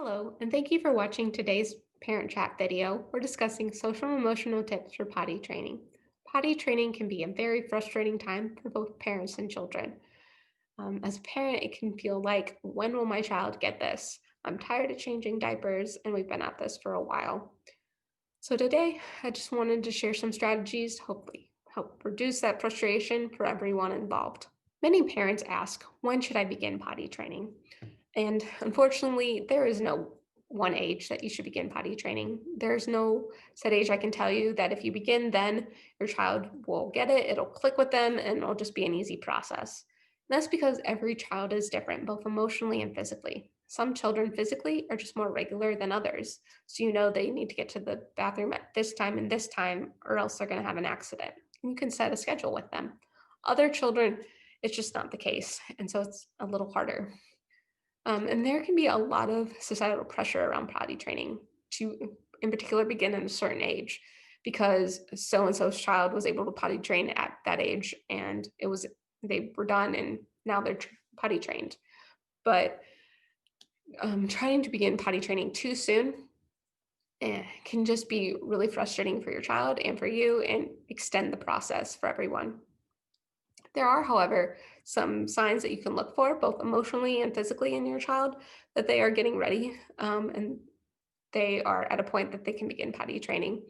Hello, and thank you for watching today's parent chat video. We're discussing social and emotional tips for potty training. Potty training can be a very frustrating time for both parents and children. As a parent, it can feel like, when will my child get this? I'm tired of changing diapers, and we've been at this for a while. So today, I just wanted to share some strategies to hopefully help reduce that frustration for everyone involved. Many parents ask, when should I begin potty training? And unfortunately, there is no one age that you should begin potty training. There's no set age. I can tell you that if you begin then, your child will get it, it'll click with them, and it'll just be an easy process. And that's because every child is different, both emotionally and physically. Some children physically are just more regular than others. So you know they need to get to the bathroom at this time and this time, or else they're going to have an accident. And you can set a schedule with them. Other children, it's just not the case. And so it's a little harder. And there can be a lot of societal pressure around potty training to, in particular, begin at a certain age because so and so's child was able to potty train at that age and they were done and now they're potty trained. But trying to begin potty training too soon can just be really frustrating for your child and for you and extend the process for everyone. There are, however, some signs that you can look for, both emotionally and physically, in your child that they are getting ready and they are at a point that they can begin potty training.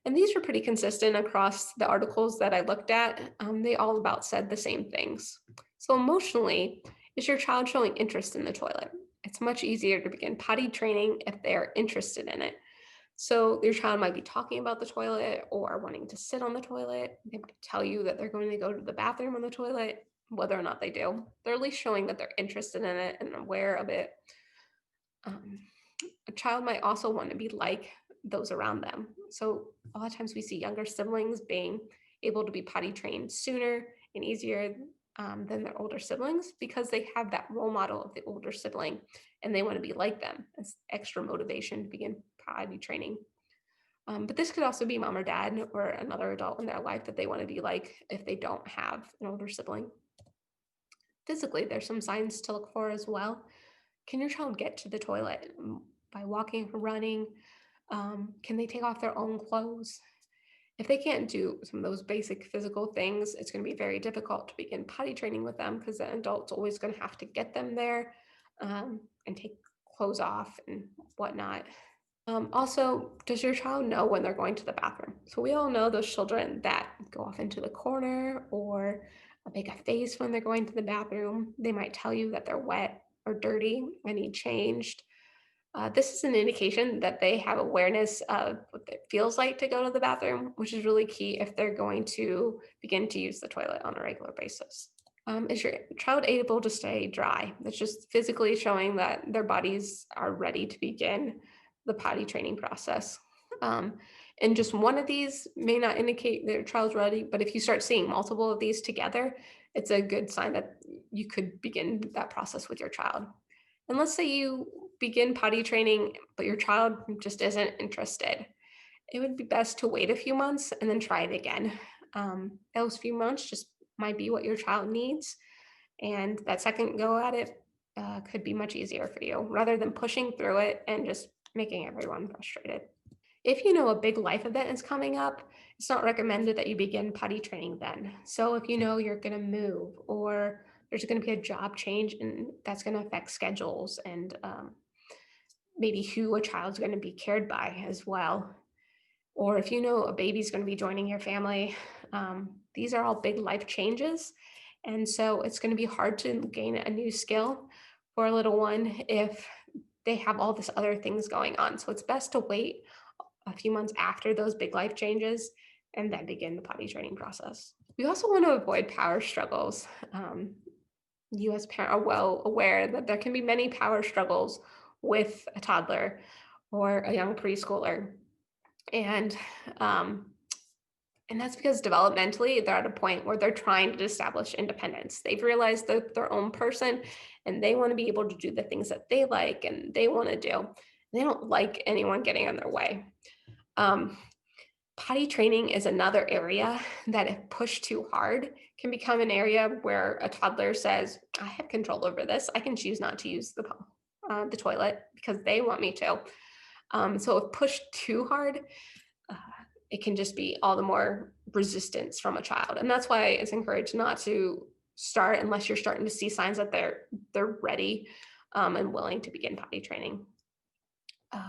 And these were pretty consistent across the articles that I looked at. They all about said the same things. So, emotionally, is your child showing interest in the toilet? It's much easier to begin potty training if they are interested in it. So your child might be talking about the toilet or wanting to sit on the toilet. They might tell you that they're going to go to the bathroom on the toilet, whether or not they do. They're at least showing that they're interested in it and aware of it. Um, a child might also want to be like those around them. So a lot of times we see younger siblings being able to be potty trained sooner and easier than their older siblings because they have that role model of the older sibling and they want to be like them. As extra motivation to begin potty training. But this could also be mom or dad or another adult in their life that they want to be like if they don't have an older sibling. Physically, there's some signs to look for as well. Can your child get to the toilet by walking or running? Can they take off their own clothes? If they can't do some of those basic physical things, it's going to be very difficult to begin potty training with them because the adult's always going to have to get them there and take clothes off and whatnot. Also, does your child know when they're going to the bathroom? So we all know those children that go off into the corner or make a face when they're going to the bathroom. They might tell you that they're wet or dirty and need changed. This is an indication that they have awareness of what it feels like to go to the bathroom, which is really key if they're going to begin to use the toilet on a regular basis. Is your child able to stay dry? That's just physically showing that their bodies are ready to begin the potty training process. Um, and just one of these may not indicate their child's ready, but if you start seeing multiple of these together, it's a good sign that you could begin that process with your child. And let's say you begin potty training, but your child just isn't interested. It would be best to wait a few months and then try it again. Those few months just might be what your child needs. And that second go at it could be much easier for you rather than pushing through it and just making everyone frustrated. If you know a big life event is coming up, it's not recommended that you begin potty training then. So if you know you're going to move or there's going to be a job change and that's going to affect schedules and maybe who a child's going to be cared by as well. Or if you know a baby's going to be joining your family, these are all big life changes. And so it's going to be hard to gain a new skill for a little one if they have all this other things going on. So it's best to wait a few months after those big life changes and then begin the potty training process. We also want to avoid power struggles. You as parent are well aware that there can be many power struggles with a toddler or a young preschooler. And um, and that's because developmentally they're at a point where they're trying to establish independence. They've realized they're their own person and they want to be able to do the things that they like and they want to do. They don't like anyone getting in their way. Um, Potty training is another area that, if pushed too hard, can become an area where a toddler says, I have control over this. I can choose not to use the the toilet because they want me to. So if pushed too hard, uh, it can just be all the more resistance from a child. And that's why it's encouraged not to start unless you're starting to see signs that they're ready and willing to begin potty training.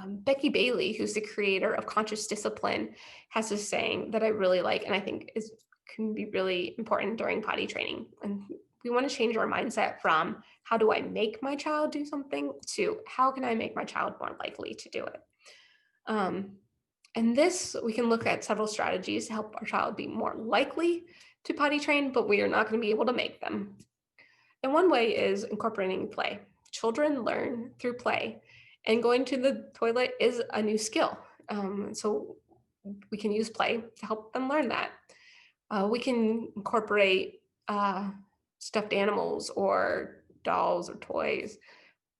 Becky Bailey, who's the creator of Conscious Discipline, has this saying that I really like and I think is can be really important during potty training. And we want to change our mindset from how do I make my child do something to how can I make my child more likely to do it. Um, and this, we can look at several strategies to help our child be more likely to potty train, but we are not going to be able to make them. And one way is incorporating play. Children learn through play, and going to the toilet is a new skill. So we can use play to help them learn that. We can incorporate stuffed animals or dolls or toys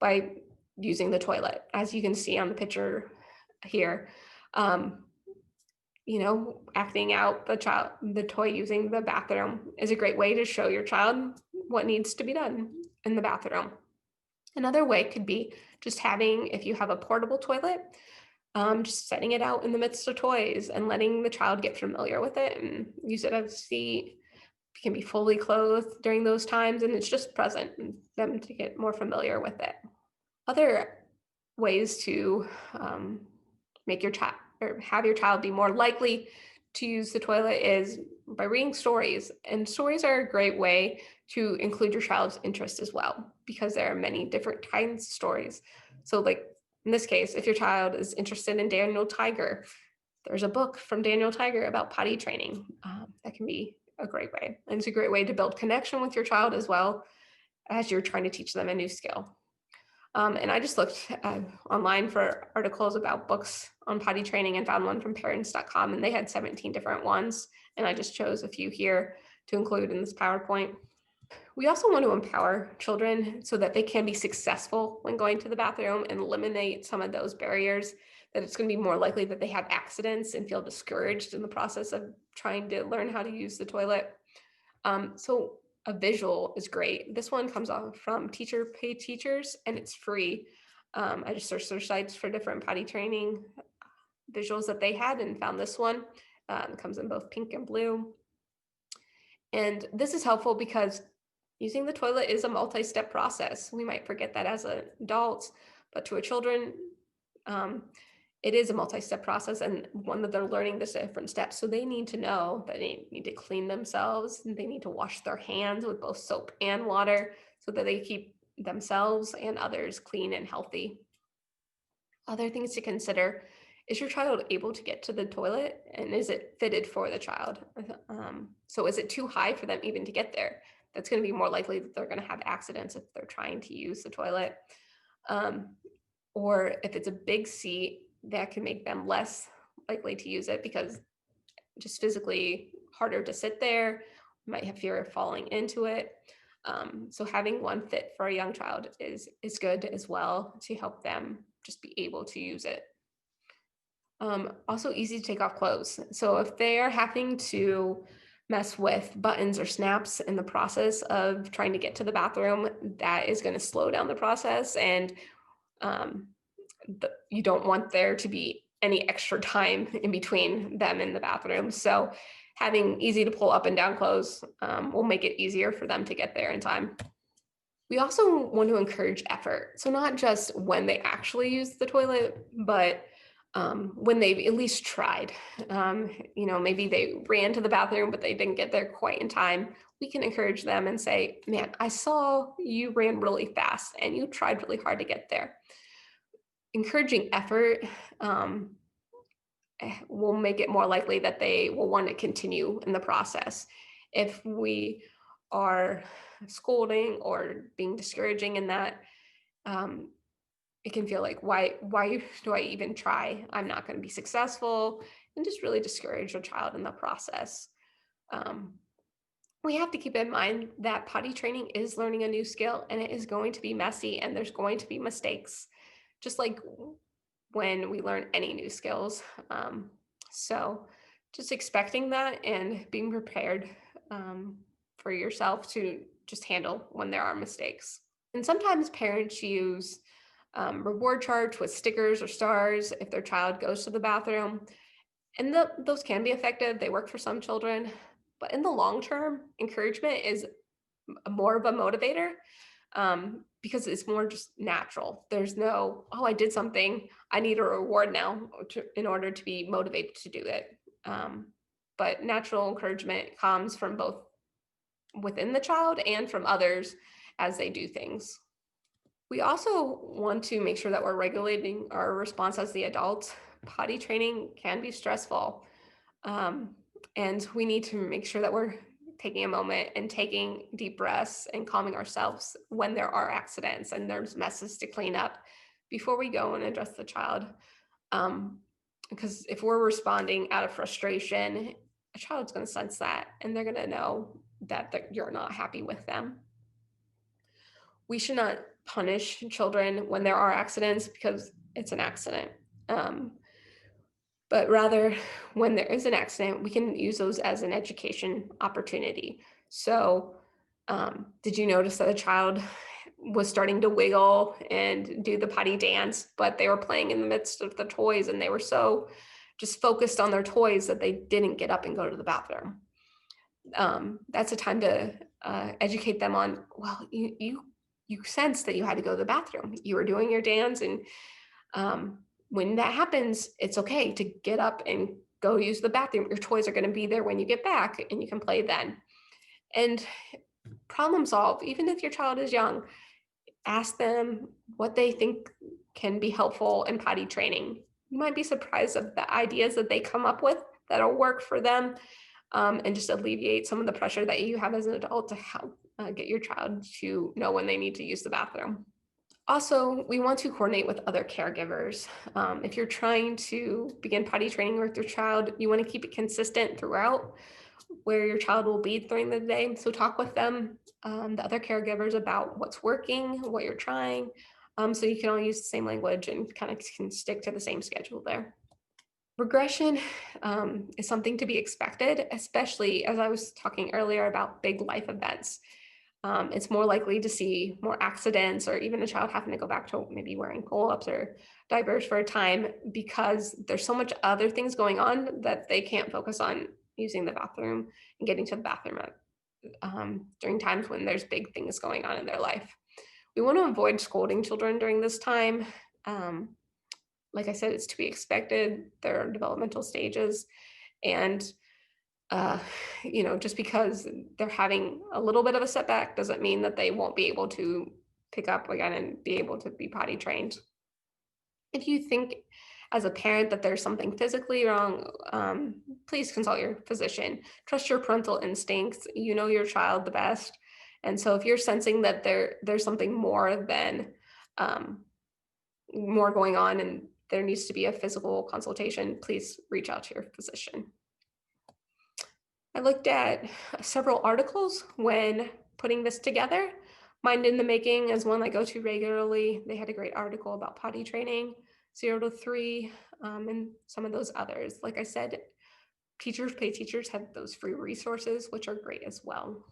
by using the toilet, as you can see on the picture here. Um, Acting out the toy using the bathroom is a great way to show your child what needs to be done in the bathroom. Another way could be just having, if you have a portable toilet, just setting it out in the midst of toys and letting the child get familiar with it and use it as a seat. It can be fully clothed during those times, and it's just present and them to get more familiar with it. Other ways to make your child or have your child be more likely to use the toilet is by reading stories. And stories are a great way to include your child's interest as well, because there are many different kinds of stories. So, like in this case, if your child is interested in Daniel Tiger, there's a book from Daniel Tiger about potty training. That can be a great way. And it's a great way to build connection with your child as well as you're trying to teach them a new skill. And I just looked online for articles about books on potty training and found one from parents.com, and they had 17 different ones. And I just chose a few here to include in this PowerPoint. We also want to empower children so that they can be successful when going to the bathroom and eliminate some of those barriers, that it's going to be more likely that they have accidents and feel discouraged in the process of trying to learn how to use the toilet. So a visual is great. This one comes off from Teacher Pay Teachers, and it's free. I just searched their sites for different potty training visuals that they had and found this one. It comes in both pink and blue. And this is helpful because using the toilet is a multi-step process. We might forget that as adults, but to a children, um, it is a multi-step process and one that they're learning the different steps. So they need to know that they need to clean themselves and they need to wash their hands with both soap and water so that they keep themselves and others clean and healthy. Other things to consider: is your child able to get to the toilet and is it fitted for the child? So is it too high for them even to get there? That's going to be more likely that they're going to have accidents if they're trying to use the toilet. Um, or if it's a big seat, that can make them less likely to use it because just physically harder to sit there, might have fear of falling into it. So having one fit for a young child is good as well to help them just be able to use it. Also easy to take off clothes. So if they are having to mess with buttons or snaps in the process of trying to get to the bathroom, that is going to slow down the process, and um, you don't want there to be any extra time in between them in the bathroom. So having easy to pull up and down clothes will make it easier for them to get there in time. We also want to encourage effort. So not just when they actually use the toilet, but when they've at least tried. Maybe they ran to the bathroom, but they didn't get there quite in time. We can encourage them and say, man, I saw you ran really fast and you tried really hard to get there. Encouraging effort will make it more likely that they will want to continue in the process. If we are scolding or being discouraging in that, it can feel like, why do I even try? I'm not going to be successful, and just really discourage a child in the process. We have to keep in mind that potty training is learning a new skill, and it is going to be messy, and there's going to be mistakes, just like when we learn any new skills. So just expecting that and being prepared for yourself to just handle when there are mistakes. And sometimes parents use reward charts with stickers or stars if their child goes to the bathroom. And those can be effective. They work for some children. But in the long term, encouragement is more of a motivator because it's more just natural. There's no, oh, I did something. I need a reward now in order to be motivated to do it. Um, but natural encouragement comes from both within the child and from others as they do things. We also want to make sure that we're regulating our response as the adults. Potty training can be stressful, um, and we need to make sure that we're taking a moment and taking deep breaths and calming ourselves when there are accidents and there's messes to clean up before we go and address the child. Um, because if we're responding out of frustration, a child's going to sense that and they're going to know that you're not happy with them. We should not punish children when there are accidents because it's an accident. Um, but rather, when there is an accident, we can use those as an education opportunity. So, did you notice that a child was starting to wiggle and do the potty dance, but they were playing in the midst of the toys and they were so just focused on their toys that they didn't get up and go to the bathroom? That's a time to educate them on, well, you sensed that you had to go to the bathroom. You were doing your dance, and um, when that happens, it's okay to get up and go use the bathroom. Your toys are going to be there when you get back, and you can play then. And problem solve, even if your child is young, ask them what they think can be helpful in potty training. You might be surprised of the ideas that they come up with that'll work for them, and just alleviate some of the pressure that you have as an adult to help get your child to know when they need to use the bathroom. Also, we want to coordinate with other caregivers. If you're trying to begin potty training with your child, you want to keep it consistent throughout where your child will be during the day. So talk with them, the other caregivers, about what's working, what you're trying, so you can all use the same language and kind of can stick to the same schedule there. Regression is something to be expected, especially as I was talking earlier about big life events. It's more likely to see more accidents or even a child having to go back to maybe wearing pull-ups or diapers for a time because there's so much other things going on that they can't focus on using the bathroom and getting to the bathroom during times when there's big things going on in their life. We want to avoid scolding children during this time. Um, like I said, it's to be expected. There are developmental stages, and uh, just because they're having a little bit of a setback doesn't mean that they won't be able to pick up again and be able to be potty trained. If you think as a parent that there's something physically wrong, please consult your physician. Trust your parental instincts. You know your child the best. And so if you're sensing that there's something um, more going on and there needs to be a physical consultation, please reach out to your physician. I looked at several articles when putting this together. Mind in the Making is one I go to regularly. They had a great article about potty training, 0 to 3, and some of those others. Like I said, Teachers Pay Teachers have those free resources, which are great as well.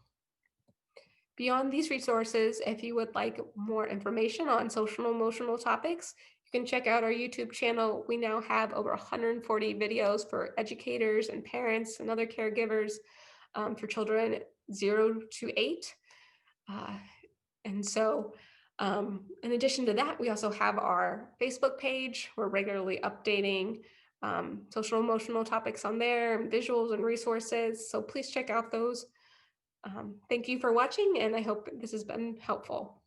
Beyond these resources, if you would like more information on social and emotional topics, you can check out our YouTube channel. We now have over 140 videos for educators and parents and other caregivers for children 0 to 8. Uh, and so, in addition to that, we also have our Facebook page. We're regularly updating social and emotional topics on there, and visuals and resources. So please check out those. Thank you for watching, and I hope this has been helpful.